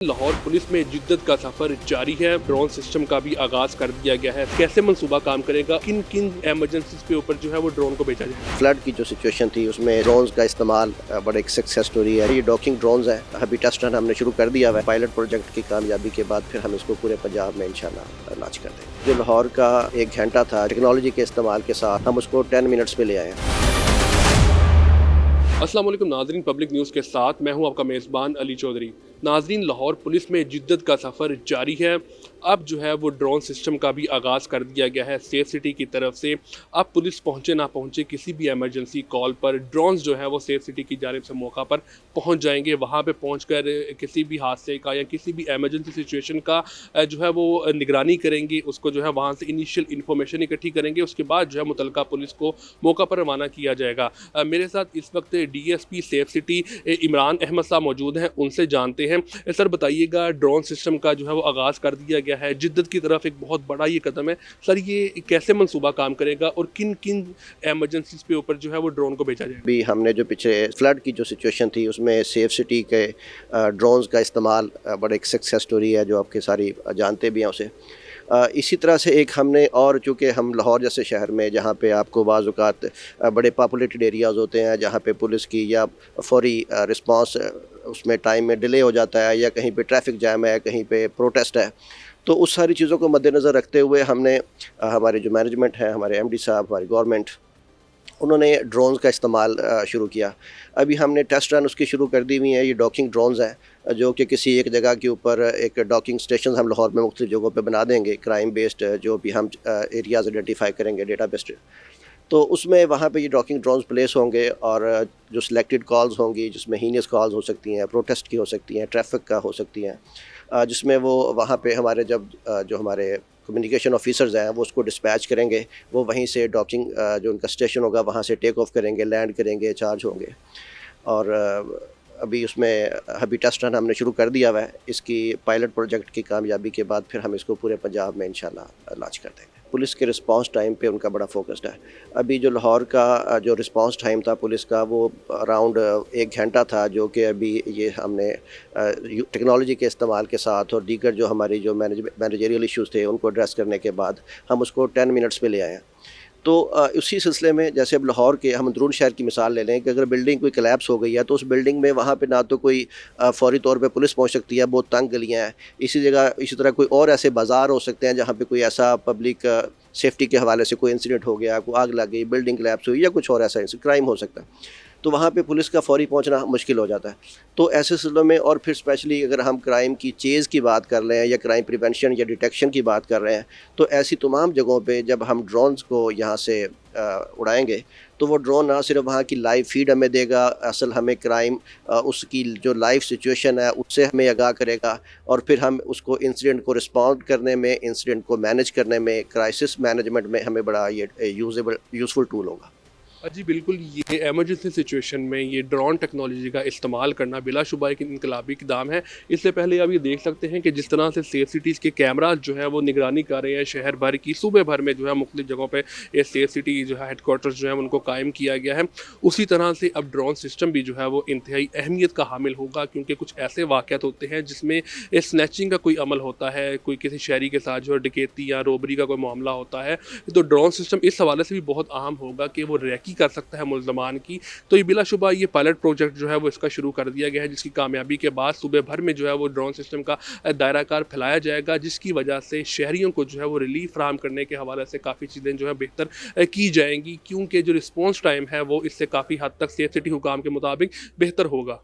Lahore police में जिद्दत का सफर जारी है। ड्रोन सिस्टम का भी आगाज कर दिया गया है। कैसे मंसूबा काम करेगा, किन किन एमरजेंसीज के ऊपर जो है वो ड्रोन को भेजा जाए। फ्लड की जो सिचुएशन थी उसमें ड्रोन्स का इस्तेमाल बड़ा एक सक्सेस स्टोरी है। ये डॉकिंग ड्रोन्स है, अभी टेस्ट रन हमने शुरू कर दिया है। पायलट प्रोजेक्ट की कामयाबी के बाद फिर हम इसको पूरे पंजाब में इंशाल्लाह लॉन्च कर देंगे। जो लाहौर का 1 घंटा था, टेक्नोलॉजी के इस्तेमाल के साथ हम उसको 10 मिनट्स में ले आए हैं। अस्सलाम वालेकुम नाजरीन, पब्लिक न्यूज़ के साथ मैं हूं आपका मेज़बान अली चौधरी। नाजरीन, लाहौर पुलिस में जिद्दत का सफ़र जारी है। अब जो है वो ड्रोन सिस्टम का भी आगाज़ कर दिया गया है सेफ सिटी की तरफ से। अब पुलिस पहुंचे ना पहुंचे, किसी भी एमरजेंसी कॉल पर ड्रोन्स जो है वो सेफ सिटी की जानिब से मौका पर पहुंच जाएंगे। वहां पे पहुंचकर किसी भी हादसे का या किसी भी एमरजेंसी सिचुएशन का जो है वो निगरानी करेंगे। उसको जो है वहाँ से इनिशियल इन्फॉर्मेशन इकट्ठी करेंगे। उसके बाद जो है मुतलका पुलिस को मौका पर रवाना किया जाएगा। मेरे साथ इस वक्त DSP safe city Imran Ahmad sahab मौजूद हैं, उनसे जानते हैं। सर बताइएगा, ड्रोन सिस्टम का जो है वो आगाज़ कर दिया गया है, जिद्दत की तरफ एक बहुत बड़ा ये कदम है। सर ये कैसे मंसूबा काम करेगा और किन किन एमरजेंसीज पे ऊपर जो है वो ड्रोन को भेजा जाएगा। भी हमने जो पीछे फ्लड की जो सिचुएशन थी उसमें सेफ सिटी के ड्रोन्स का इस्तेमाल बड़ा एक सक्सेस स्टोरी है, जो आपके सारी जानते भी हैं उसे। इसी तरह से एक हमने और, चूँकि हम लाहौर जैसे शहर में जहाँ पे आपको बाज़ औक़ात बड़े पॉपुलेटेड एरियाज़ होते हैं जहाँ पे पुलिस की या फौरी रिस्पांस उसमें टाइम में डिले हो जाता है, या कहीं पे ट्रैफिक जैम है, कहीं पे प्रोटेस्ट है, तो उस सारी चीज़ों को मद्देनज़र रखते हुए हमने हमारे जो मैनेजमेंट है, हमारे MD साहब, हमारी गवर्नमेंट, उन्होंने ड्रोन्स का इस्तेमाल शुरू किया। अभी हमने टेस्ट रन उसकी शुरू कर दी हुई है। ये डॉकिंग ड्रोन्स हैं जो कि किसी एक जगह के ऊपर एक डॉकिंग स्टेशन हम लाहौर में मुख्तलिफ जगहों पे बना देंगे। क्राइम बेस्ड जो भी हम एरियाज़ आइडेंटिफाई करेंगे डेटा बेस्ड, तो उसमें वहाँ पे ये डॉकिंग ड्रोन्स प्लेस होंगे और जो सिलेक्टेड कॉल्स होंगी, जिसमें हीनियस कॉल्स हो सकती हैं, प्रोटेस्ट की हो सकती हैं, ट्रैफिक का हो सकती हैं, जिसमें वो वहाँ पे हमारे जो हमारे कम्युनिकेशन ऑफिसर्स हैं वो उसको डिस्पैच करेंगे। वो वहीं से डॉकिंग जो उनका स्टेशन होगा वहाँ से टेक ऑफ करेंगे, लैंड करेंगे, चार्ज होंगे। और अभी उसमें अभी टेस्ट रन हमने शुरू कर दिया हुआ है। इसकी पायलट प्रोजेक्ट की कामयाबी के बाद फिर हम इसको पूरे पंजाब में इंशाल्लाह लॉन्च कर देंगे। पुलिस के रिस्पांस टाइम पे उनका बड़ा फोकस्ड है। अभी जो लाहौर का जो रिस्पांस टाइम था पुलिस का, वो अराउंड 1 घंटा था, जो कि अभी ये हमने टेक्नोलॉजी के इस्तेमाल के साथ और दीगर जो हमारी जो मैनेजरियल इश्यूज़ थे उनको एड्रेस करने के बाद हम उसको 10 मिनट्स में ले आए हैं। तो उसी सिलसिले में जैसे अब लाहौर के हम अंदरून शहर की मिसाल ले लें कि अगर बिल्डिंग कोई कोलैप्स हो गई है तो उस बिल्डिंग में वहाँ पे ना तो कोई फौरी तौर पे पुलिस पहुँच सकती है, बहुत तंग गलियाँ हैं। इसी तरह कोई और ऐसे बाज़ार हो सकते हैं जहाँ पे कोई ऐसा पब्लिक सेफ्टी के हवाले से कोई इंसिडेंट हो गया, कोई आग लग गई, बिल्डिंग कोलैप्स हुई, या कुछ और ऐसा क्राइम हो सकता है, तो वहाँ पे पुलिस का फौरी पहुँचना मुश्किल हो जाता है। तो ऐसे सिलसिलों में, और फिर स्पेशली अगर हम क्राइम की चेज़ की बात कर रहे हैं या क्राइम प्रिवेंशन या डिटेक्शन की बात कर रहे हैं, तो ऐसी तमाम जगहों पे जब हम ड्रोन्स को यहाँ से उड़ाएंगे तो वो ड्रोन ना सिर्फ वहाँ की लाइव फीड हमें देगा, असल हमें क्राइम उसकी जो लाइव सिचुएशन है उससे हमें आगाह करेगा, और फिर हम उसको इंसिडेंट को रिस्पॉन्ड करने में, इंसिडेंट को मैनेज करने में, क्राइसिस मैनेजमेंट में हमें बड़ा ये यूज़फुल टूल होगा। जी बिल्कुल, ये एमरजेंसी सिचुएशन में ये ड्रोन टेक्नोलॉजी का इस्तेमाल करना बिलाशुबा एक इनकलाबी इक़दाम है। इससे पहले आप ये देख सकते हैं कि जिस तरह से सेफ सिटीज़ के कैमराज जो है वो निगरानी कर रहे हैं शहर भर की, सूबे भर में जो है मुख्तलिफ जगहों पे ये सेफ सिटी जो है हेडक्वार्टर्स जो है उनको कायम किया गया है। उसी तरह से अब ड्रोन सिस्टम भी जो है वो इंतहाई अहमियत का हामिल होगा, क्योंकि कुछ ऐसे वाक़यात होते हैं जिसमें स्नैचिंग का कोई अमल होता है, कोई किसी शहरी के साथ जो है डकैती या रोबरी का कोई मामला होता है, तो ड्रोन सिस्टम इस हवाले से भी बहुत अहम होगा कि वो रैकी कर सकता है मुल्ज़मान की। तो ये बिलाशुबा ये पायलट प्रोजेक्ट जो है वो इसका शुरू कर दिया गया है, जिसकी कामयाबी के बाद सूबे भर में जो है वो ड्रोन सिस्टम का दायरा कार फैलाया जाएगा, जिसकी वजह से शहरियों को जो है वो रिलीफ फराहम करने के हवाले से काफ़ी चीज़ें जो है बेहतर की जाएंगी, क्योंकि जो रिस्पॉन्स टाइम है वो इससे काफ़ी हद तक सेफ सिटी हुकाम के मुताबिक बेहतर होगा।